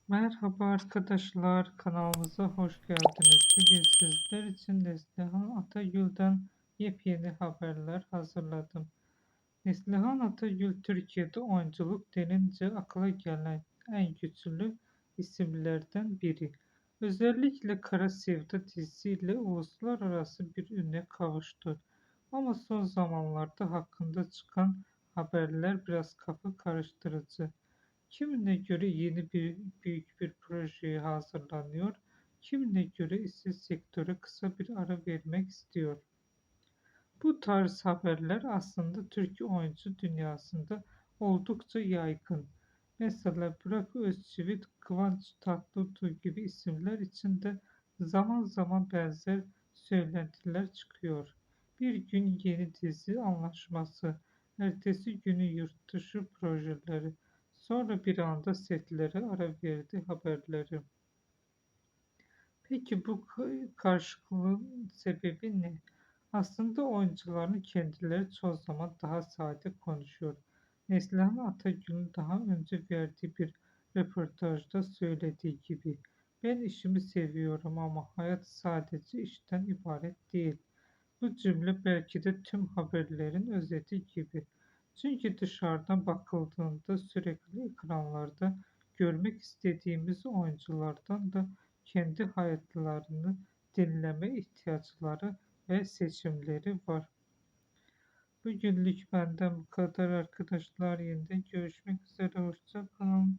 Merhaba arkadaşlar, kanalımıza hoş geldiniz. Bugün sizler için Neslihan Atagül'den yepyeni haberler hazırladım. Neslihan Atagül Türkiye'de oyunculuk denince akla gelen en güçlü isimlerden biri. Özellikle Kara Sevda dizisiyle uluslararası bir üne kavuştu. Ama son zamanlarda hakkında çıkan haberler biraz kafa karıştırıcı. Kimine göre yeni büyük bir projeye hazırlanıyor, kimine göre ise sektöre kısa bir ara vermek istiyor. Bu tarz haberler aslında Türk oyuncu dünyasında oldukça yaygın. Mesela Burak Özçivit, Kıvanç Tatlıtuğ gibi isimler için de zaman zaman benzer söylentiler çıkıyor. Bir gün yeni dizi anlaşması, ertesi günü yurt dışı projeleri, sonra bir anda setlere ara verdi haberleri. Peki bu karışıklığın sebebi ne? Aslında oyuncuların kendileri çoğu zaman daha sade konuşuyor. Neslihan Atagül'ün daha önce verdiği bir röportajda söylediği gibi, ben işimi seviyorum ama hayat sadece işten ibaret değil. Bu cümle belki de tüm haberlerin özeti gibi. Çünkü dışarıdan bakıldığında sürekli ekranlarda görmek istediğimiz oyunculardan da kendi hayatlarını dinleme ihtiyaçları ve seçimleri var. Bugünlük benden bu kadar arkadaşlar. Yeniden görüşmek üzere. Hoşça kalın.